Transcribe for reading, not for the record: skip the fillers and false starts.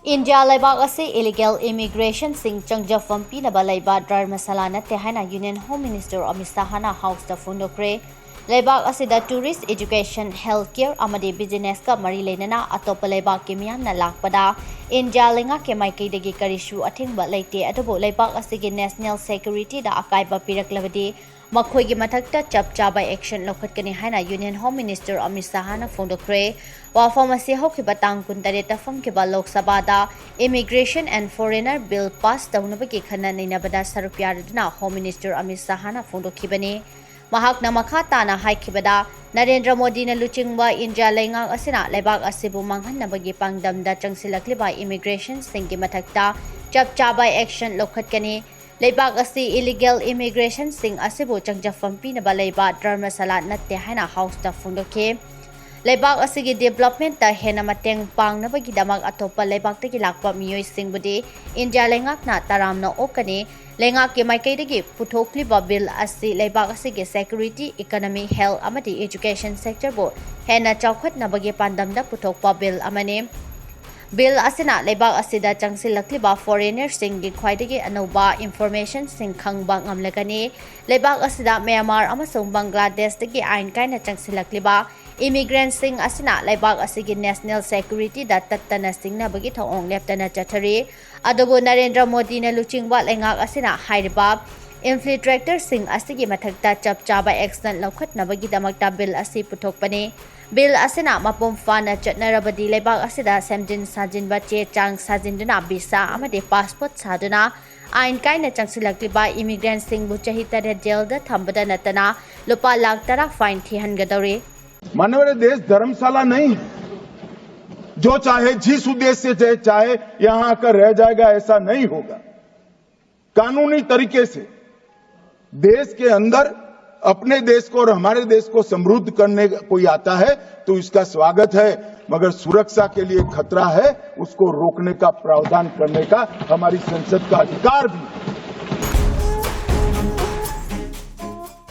India Leibak ase illegal immigration sing Changjapham Pinaba Leiba Dharmasala natte haina Union Home Minister Amit Shah na House da fundokre. Leibak ase da tourist education healthcare amadi business ka mari lenana atopa Leibak ke miyam na lakpada India lenga ke maikei dagi karishu athingba leite adubo Leibak ase ge national security da akaiba piraklabadi Makhoigi mathakta chap chaba action lokhatkani haina Union Home Minister Amit Shah na phondokre wafam ase hokhiba tang 19 fam ke ba Lok Sabha da Immigration and Foreigner Bill pass taunabagi khana neinabada saruk yaraduna Home Minister Amit Shah na phondokhibani mahakna makha tana haikibada Narendra Modi na luchingba India lengang asina Leibak asibu manghanabagi pangdamda changsilakliba immigration singgi mathakta chap chaba action lokhatkani Leibak asi illegal immigration sing asibu Changjapham Pinaba Leiba Dharmasala natte haina House da fundokhe Leibak asigi development ta hena mateng pangnabagi damak atopa Leibak tagi lakpa miyoi singbudi India lengak na taramna okani lengak ke maikei dagi puthokliba bill asi Leibak asigi security economy health amadi education sector bo hena chawkhatnabagi pandamda puthokpa bill amane Bill asina Leibak asida changsilakliba foreigner singgi khwaidagi anoba information sing khangba ngamlagani Leibak asida Myanmar amasung Bangladesh dagi ain kaina changsilakliba immigrants sing asina Leibak asigi national security da tattana singna bagi thong leptana chathari adobo Narendra Modi na luchingba lengak asina hairiba infiltrator sing asigi mathakta chap chaba action lokhatnabagi damakta bill asi puthokpani Bill asina mapum fana chatnarabadi Leibak asida semjin sajin bache chang sajinduna visa amade passport saduna ain kaina changsilakliba immigrant sing bu chahi tare jail da thambada natana lupa lakh tara fine thihangadore मानव देश धर्मशाला नहीं जो चाहे जिस उद्देश्य से चाहे यहां आकर रह जाएगा ऐसा नहीं होगा कानूनी तरीके से देश के अंदर अपने देश को और हमारे देश को समृद्ध करने कोई आता है तो इसका स्वागत है मगर सुरक्षा के लिए खतरा है उसको रोकने का प्रावधान करने का हमारी संसद का अधिकार भी